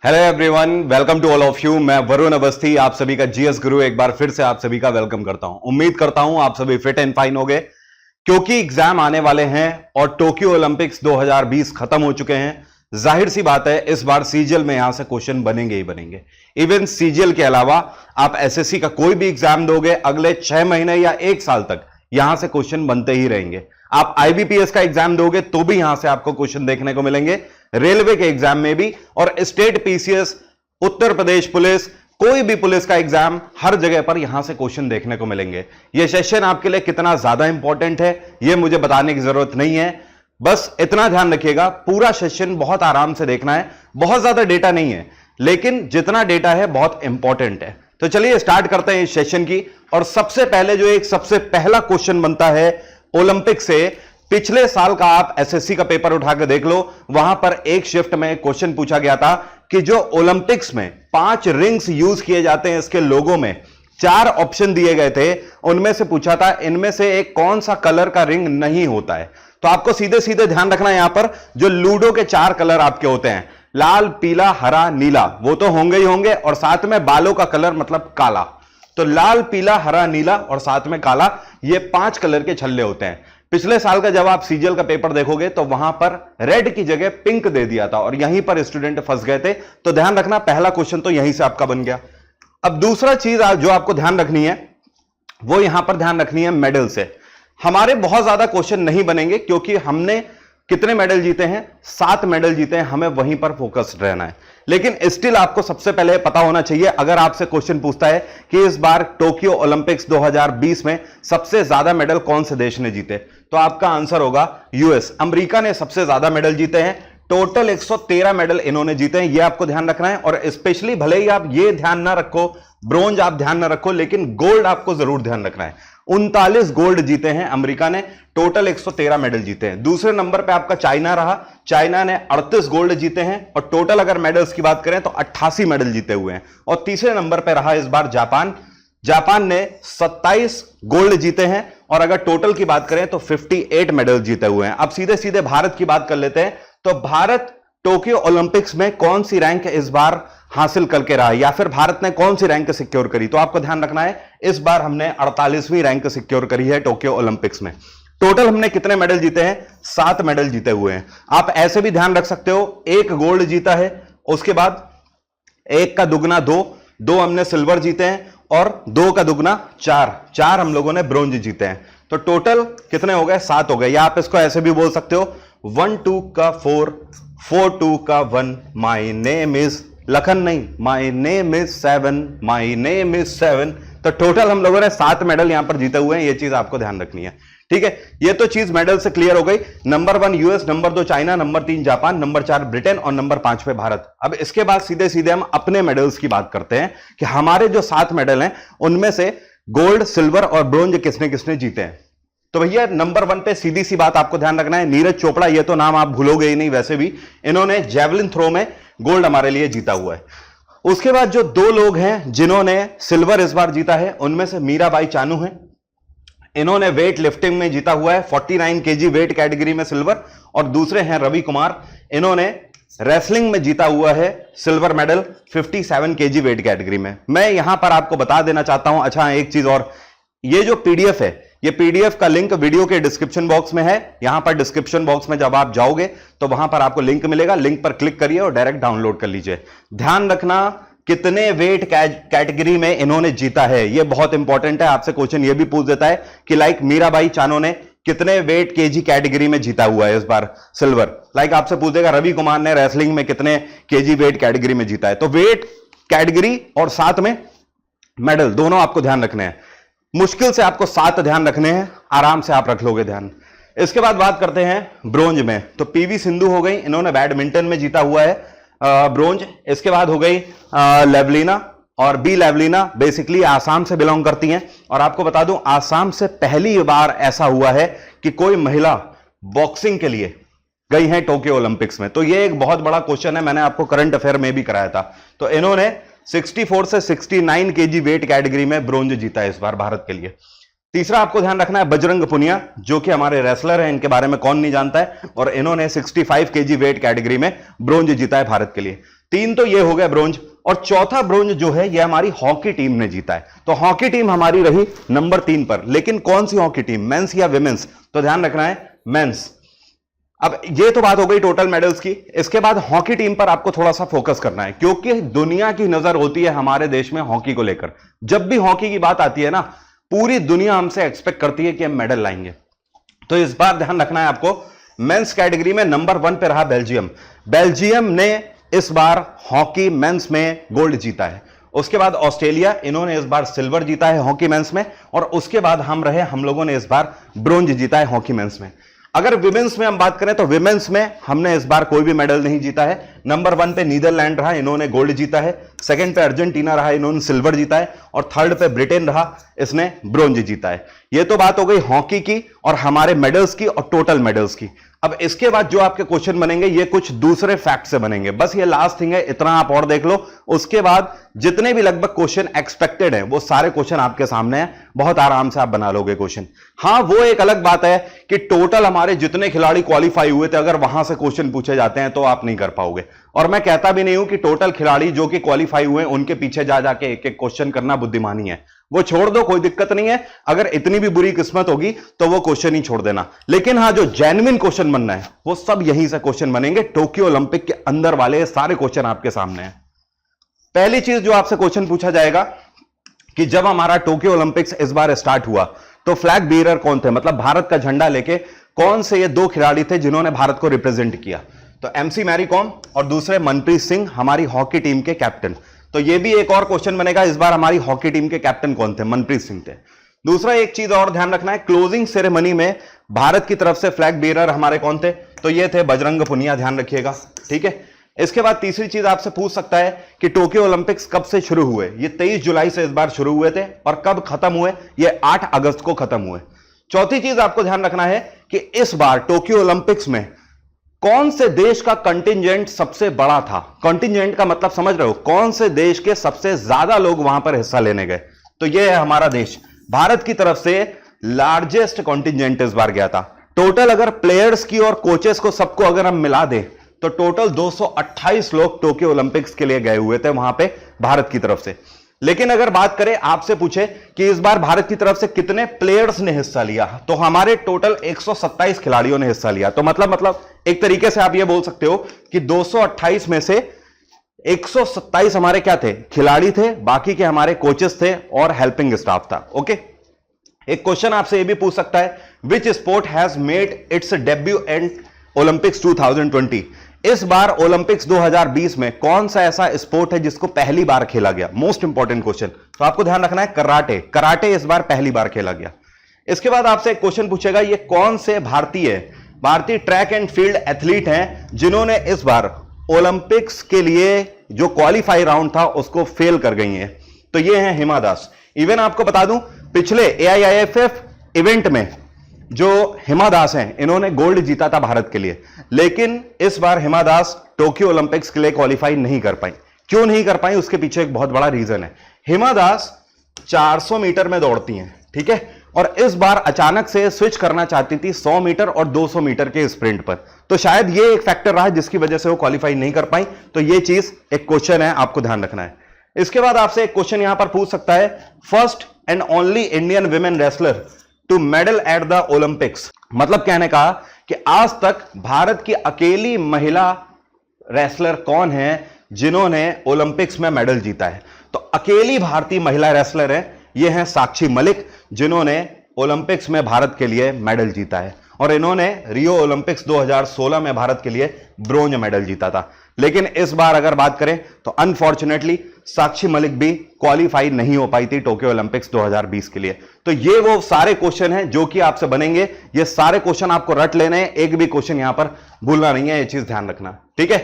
Hello everyone, welcome to all of you. मैं वरुण अवस्थी आप सभी का जीएस गुरु एक बार फिर से आप सभी का वेलकम करता हूं। उम्मीद करता हूं आप सभी फिट एंड फाइन होंगे, क्योंकि एग्जाम आने वाले हैं और टोक्यो ओलंपिक्स 2020 खत्म हो चुके हैं। जाहिर सी बात है इस बार सीजीएल में यहां से क्वेश्चन बनेंगे ही बनेंगे। इवन सीजीएल के अलावा आप एसएससी का कोई भी एग्जाम दोगे, अगले 6 महीने या 1 साल तक यहां से क्वेश्चन बनते ही रहेंगे। आप आईबीपीएस का एग्जाम दोगे तो भी यहां से आपको क्वेश्चन देखने को मिलेंगे, रेलवे के एग्जाम में भी, और state PCS, Uttar Pradesh police, कोई भी पुलिस का एग्जाम, हर जगह पर यहां से क्वेश्चन देखने को मिलेंगे। यह सेशन आपके लिए कितना ज्यादा इंपॉर्टेंट है यह मुझे बताने की जरूरत नहीं है, बस इतना ध्यान रखिएगा पूरा सेशन बहुत आराम से देखना है। बहुत ज्यादा डेटा नहीं है, लेकिन जितना डेटा है बहुत इंपॉर्टेंट है। तो चलिए स्टार्ट करते हैं इस सेशन की। और सबसे पहले जो एक सबसे पहला क्वेश्चन बनता है ओलंपिक से, पिछले साल का आप एसएससी का पेपर उठाकर देख लो, वहां पर एक शिफ्ट में क्वेश्चन पूछा गया था कि जो ओलंपिक्स में 5 रिंग्स यूज किए जाते हैं, इसके लोगों में 4 ऑप्शन दिए गए थे, उनमें से पूछा था इनमें से एक कौन सा कलर का रिंग नहीं होता है। तो आपको सीधे सीधे ध्यान रखना है, यहां पर जो लूडो के 4 कलर आपके होते हैं, लाल, पीला, हरा, नीला, वो तो होंगे ही होंगे, और साथ में बालों का कलर मतलब काला। तो लाल, पीला, हरा, नीला और साथ में काला, ये 5 कलर के छल्ले होते हैं। पिछले साल का जब आप सीजीएल का पेपर देखोगे तो वहां पर रेड की जगह पिंक दे दिया था और यहीं पर स्टूडेंट फंस गए थे। तो ध्यान रखना, पहला क्वेश्चन तो यहीं से आपका बन गया। अब दूसरा चीज जो आपको ध्यान रखनी है वो यहां पर ध्यान रखनी है मेडल से। हमारे बहुत ज्यादा क्वेश्चन नहीं बनेंगे, क्योंकि हमने कितने मेडल जीते हैं, 7 मेडल जीते हैं, हमें वहीं पर फोकस्ड रहना है। लेकिन स्टिल आपको सबसे पहले पता होना चाहिए, अगर आपसे क्वेश्चन पूछता है कि इस बार टोक्यो ओलंपिक्स 2020 में सबसे ज्यादा मेडल कौन से देश ने जीते, तो आपका आंसर होगा यूएस। अमेरिका ने सबसे ज्यादा मेडल जीते हैं, टोटल 113 मेडल इन्होंने जीते हैं, यह आपको ध्यान रखना है। और स्पेशली भले ही आप ये ध्यान ना रखो, ब्रोंज आप ध्यान ना रखो, लेकिन गोल्ड आपको जरूर ध्यान रखना है। 39 गोल्ड जीते हैं अमेरिका ने, टोटल 113 मेडल जीते हैं। दूसरे नंबर पे आपका चाइना रहा, चाइना ने 38 गोल्ड जीते हैं और टोटल अगर मेडल्स की बात करें तो 88 मेडल जीते हुए हैं। और तीसरे नंबर पे रहा इस बार जापान, जापान ने 27 गोल्ड जीते हैं और अगर टोटल की बात करें तो 58 मेडल जीते हुए हैं। अब सीधे सीधे भारत की बात कर लेते हैं। तो भारत टोक्यो ओलंपिक्स में कौन सी रैंक इस बार हासिल करके रहा, या फिर भारत ने कौन सी रैंक सिक्योर करी, तो आपको ध्यान रखना है इस बार हमने 48वीं रैंक सिक्योर करी है टोक्यो ओलंपिक्स में। टोटल हमने कितने मेडल जीते हैं, 7 मेडल जीते हुए हैं। आप ऐसे भी ध्यान रख सकते हो, 1 गोल्ड जीता है, उसके बाद 1 का दुगना 2 हमने सिल्वर जीते हैं और 2 का दुगना 4 हम लोगों ने ब्रोंज जीते हैं। तो टोटल कितने हो गए, 7 हो गए। या आप इसको ऐसे भी बोल सकते हो, 1 2 का 4 4 2 का 1, माई नेम इज लखन नहीं, my name is 7, my name is 7। तो टोटल हम लोगों ने 7 मेडल यहां पर जीते हुए हैं, ये चीज आपको ध्यान रखनी है, ठीक है। ये तो चीज मेडल से क्लियर हो गई। Number 1 US, number 2 China, number 3 Japan, number 4 Britain और नंबर 5 पे भारत। अब इसके बाद सीधे सीधे हम अपने मेडल्स की बात करते हैं कि हमारे जो 7 मेडल हैं उनमें से गोल्ड, सिल्वर और ब्रोंज किसने किसने जीते हैं। तो भैया नंबर 1 पे सीधी सी बात आपको ध्यान रखना है, नीरज चोपड़ा। ये तो नाम आप भूलोगे ही नहीं, वैसे भी इन्होंने जेवलिन थ्रो में गोल्ड हमारे लिए जीता हुआ है। उसके बाद जो 2 लोग हैं जिन्होंने सिल्वर इस बार जीता है, उनमें से मीराबाई चानू हैं, इन्होंने वेट लिफ्टिंग में जीता हुआ है, 49 केजी वेट कैटेगरी में सिल्वर। और दूसरे हैं रवि कुमार, इन्होंने रेसलिंग में जीता हुआ है silver medal 57 KG weight category में। मैं यहां पर आपको बता देना चाहता हूं, अच्छा एक चीज और, ये जो पीडीएफ है, ये पीडीएफ का लिंक वीडियो के डिस्क्रिप्शन बॉक्स में है। यहां पर डिस्क्रिप्शन बॉक्स में जब आप जाओगे तो वहां पर आपको लिंक मिलेगा, लिंक पर क्लिक करिए और डायरेक्ट डाउनलोड कर लीजिए। ध्यान रखना कितने वेट कैटेगरी में इन्होंने जीता है, यह बहुत इंपॉर्टेंट है। आपसे क्वेश्चन यह भी पूछ देता है कि लाइक मीराबाई चानू ने कितने वेट केजी कैटेगरी में जीता हुआ है इस बार सिल्वर। लाइक आपसे पूछ देगा रवि कुमार ने रेसलिंग में कितने केजी वेट कैटेगरी में जीता है। तो वेट कैटेगरी और साथ में मेडल दोनों आपको ध्यान रखने हैं। मुश्किल से आपको 7 ध्यान रखने हैं, आराम से आप रख लोगे ध्यान। इसके बाद बात करते हैं ब्रोंज में। तो पीवी सिंधु हो गई, इन्होंने बैडमिंटन में जीता हुआ है ब्रोंज। इसके बाद हो गई लेवलिना, और बी लेवलिना बेसिकली आसाम से बिलोंग करती हैं। और आपको बता दूं, आसाम से पहली बार ऐसा हुआ है कि कोई महिला बॉक्सिंग के लिए गई है टोक्यो ओलंपिक्स में। तो ये एक बहुत बड़ा क्वेश्चन है, मैंने आपको करंट अफेयर में भी कराया था। तो इन्होंने 64 से 69 केजी वेट कैटेगरी में ब्रोंज जीता है इस बार भारत के लिए। तीसरा आपको ध्यान रखना है बजरंग पुनिया, जो कि हमारे रेसलर हैं, इनके बारे में कौन नहीं जानता है, और इन्होंने 65 केजी वेट कैटेगरी में ब्रोंज जीता है भारत के लिए। तीन तो ये हो गया ब्रोंज, और चौथा ब्रोंज जो है ये हमारी हॉकी टीम ने जीता है। तो हॉकी टीम हमारी रही नंबर 3 पर, लेकिन कौन सी हॉकी टीम, मेंस या विमेंस? तो ध्यान रखना है मेंस। अब ये तो बात हो गई टोटल मेडल्स की। इसके बाद हॉकी टीम पर आपको थोड़ा सा फोकस करना है, क्योंकि दुनिया की नजर होती है हमारे देश में हॉकी को लेकर। जब भी हॉकी की बात आती है ना, पूरी दुनिया हमसे एक्सपेक्ट करती है कि हम मेडल लाएंगे। तो इस बार ध्यान रखना है आपको, मेंस कैटेगरी में नंबर 1 पे रहा बेल्जियम। बेल्जियम ने इस बार हॉकी मेंस में गोल्ड जीता है। उसके बाद ऑस्ट्रेलिया, इन्होंने इस बार सिल्वर जीता है हॉकी मेंस में। और उसके बाद हम लोगों ने इस बार ब्रोंज जीता है हॉकी मेंस में। अगर विमेंस में हम बात करें तो विमेंस में हमने इस बार कोई भी मेडल नहीं जीता है। नंबर 1 पे नीदरलैंड रहा, इन्होंने गोल्ड जीता है। सेकंड पे अर्जेंटीना रहा, इन्होंने सिल्वर जीता है। और थर्ड पे ब्रिटेन रहा, इसने ब्रोंज जीता है। ये तो बात हो गई हॉकी की और हमारे मेडल्स की और टोटल मेडल्स की। अब इसके बाद जो आपके क्वेश्चन बनेंगे ये कुछ दूसरे फैक्ट से बनेंगे, बस ये लास्ट थिंग है, इतना आप और देख लो। उसके बाद जितने भी लगभग क्वेश्चन एक्सपेक्टेड हैं वो सारे क्वेश्चन आपके सामने हैं, बहुत आराम से आप बना लोगे क्वेश्चन। हां, वो एक अलग बात है कि टोटल हमारे जितने खिलाड़ी क्वालिफाई हुए थे, अगर वहां से क्वेश्चन पूछे जाते हैं तो आप नहीं कर पाओगे। और मैं कहता भी नहीं हूं कि टोटल खिलाड़ी जो कि क्वालिफाई हुए उनके पीछे जा जाके एक एक क्वेश्चन करना बुद्धिमानी है, वो छोड़ दो, कोई दिक्कत नहीं है। अगर इतनी भी बुरी किस्मत होगी तो वो क्वेश्चन ही छोड़ देना। लेकिन हां, जो जेन्युइन क्वेश्चन बनना है वो सब यहीं से क्वेश्चन बनेंगे। टोक्यो ओलंपिक के अंदर वाले सारे क्वेश्चन आपके सामने हैं। पहली चीज जो आपसे क्वेश्चन पूछा जाएगा कि जब हमारा टोक्यो ओलंपिक्स इस बार स्टार्ट हुआ तो फ्लैग बीरर कौन थे, मतलब भारत का झंडा लेके कौन से ये 2 खिलाड़ी थे जिन्होंने भारत को रिप्रेजेंट किया? तो एमसी मैरी कॉम और दूसरे मनप्रीत सिंह, हमारी हॉकी टीम के कैप्टन। तो ये भी एक और क्वेश्चन बनेगा, इस बार हमारी हॉकी टीम के कैप्टन कौन थे? मनप्रीत सिंह थे। दूसरा एक चीज और ध्यान रखना है, क्लोजिंग सेरेमनी में भारत की तरफ से फ्लैग बीरर हमारे कौन थे? तो ये थे बजरंग पुनिया, ध्यान रखिएगा, ठीक है। इसके बाद तीसरी चीज आपसे पूछ सकता है कि टोक्यो ओलंपिक्स कब से शुरू हुए? ये 23 जुलाई से इस बार शुरू हुए थे, और कब खत्म हुए? ये 8 अगस्त को खत्म हुए। चौथी चीज आपको ध्यान रखना है कि इस बार टोक्यो ओलंपिक्स में कौन से देश का कंटिजेंट सबसे बड़ा था? कंटिजेंट का मतलब समझ रहे हो, कौन से देश के सबसे ज्यादा लोग वहां पर हिस्सा लेने गए? तो यह है हमारा देश, भारत की तरफ से लार्जेस्ट कंटिजेंट इस बार गया था। टोटल अगर प्लेयर्स की और कोचेस को सबको अगर हम मिला दें तो टोटल 228 लोग टोक्यो ओलंपिक्स के लिए गए हुए थे वहां पे भारत की तरफ से। लेकिन अगर बात करें, आपसे पूछे कि इस बार भारत की तरफ से कितने प्लेयर्स ने हिस्सा लिया, तो हमारे टोटल 127 खिलाड़ियों ने हिस्सा लिया। तो मतलब एक तरीके से आप ये बोल सकते हो कि 228 में से 127 हमारे क्या थे? खिलाड़ी थे, बाकी के हमारे कोचेस थे और हेल्पिंग स्टाफ था। ओके, एक क्वेश्चन आपसे ये भी पूछ सकता है, which sport has made it's debut and Olympics 2020? इस बार ओलंपिक्स 2020 में कौन सा ऐसा स्पोर्ट है जिसको पहली बार खेला गया? Most important question. तो आपको ध्यान रखना है, कराटे। कराटे इस बार पहली बार खेला गया। इसके बाद आपसे एक क्वेश्चन पूछेगा, ये कौन से भारतीय ट्रैक एंड फील्ड एथलीट हैं जिन्होंने इस बार ओलंपिक्स के लिए जो क्वालिफाई राउंड था उसको फेल कर गई हैं? तो ये हैं हिमा दास। इवन आपको बता दूं, पिछले AIIFF इवेंट में जो हिमा दास हैं, इन्होंने गोल्ड जीता था भारत के लिए, लेकिन इस बार हिमा दास टोक्यो ओलंपिक्स के लिए क्वालिफाई नहीं कर पाई। क्यों नहीं कर पाई? उसके पीछे एक बहुत बड़ा रीजन है। हिमा दास 400 मीटर में दौड़ती हैं, ठीक है, और इस बार अचानक से स्विच करना चाहती थी 100 मीटर और 200 मीटर के स्प्रिंट पर। तो शायद ये एक फैक्टर रहा जिसकी वजह से वो क्वालिफाई नहीं कर पाई। तो ये चीज एक क्वेश्चन है, आपको ध्यान रखना है। इसके बाद आपसे एक क्वेश्चन यहां पर पूछ सकता है, first and only Indian women wrestler to medal at the Olympics. मतलब कहने का कि आज तक भारत की अकेली महिला रेसलर कौन है जिन्होंने ओलंपिक्स में मेडल जीता है? तो अकेली भारतीय महिला रेसलर है, ये है साक्षी मलिक, जिन्होंने ओलंपिक्स में भारत के लिए मेडल जीता है। और इन्होंने रियो ओलंपिक्स 2016 में भारत के लिए ब्रोंज मेडल जीता था। लेकिन इस बार अगर बात करें तो अनफॉर्चुनेटली साक्षी मलिक भी क्वालिफाई नहीं हो पाई थी टोक्यो ओलंपिक्स 2020 के लिए। तो ये वो सारे क्वेश्चन हैं जो कि आपसे बनेंगे। ये सारे क्वेश्चन आपको रट लेने हैं, एक भी क्वेश्चन यहां पर भूलना नहीं है, ये चीज ध्यान रखना, ठीक है।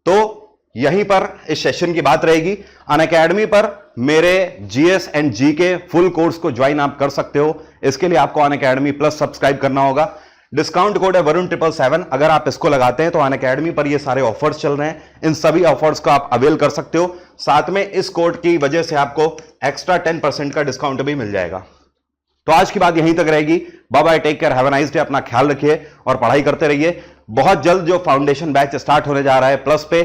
तो यहीं पर इस सेशन की बात रहेगी। अनअकैडमी पर मेरे GS and GK full course को ज्वाइन आप कर सकते हो। इसके लिए आपको अनअकैडमी प्लस सब्सक्राइब करना होगा। डिस्काउंट कोड है वरुण 777। अगर आप इसको लगाते हैं तो अनअकैडमी पर ये सारे ऑफर्स चल रहे हैं, इन सभी ऑफर्स का आप अवेल कर सकते हो। साथ में इस कोड की वजह से आपको एक्स्ट्रा 10% का डिस्काउंट भी मिल जाएगा। तो आज की बात यहीं तक रहेगी। Bye bye, take care, have a nice day. अपना ख्याल रखिए और पढ़ाई करते रहिए। बहुत जल्द जो फाउंडेशन बैच स्टार्ट होने जा रहा है प्लस पे,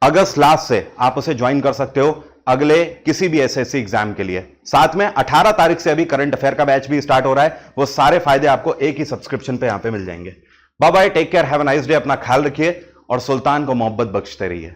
अगस्त लास्ट से आप उसे ज्वाइन कर सकते हो अगले किसी भी एसएससी एग्जाम के लिए। साथ में 18 तारीख से अभी करंट अफेयर का बैच भी स्टार्ट हो रहा है, वो सारे फायदे आपको एक ही सब्सक्रिप्शन पे यहां पे मिल जाएंगे। Bye bye, take care, have a nice day, अपना ख्याल रखिए और सुल्तान को मोहब्बत बख्शते रहिए।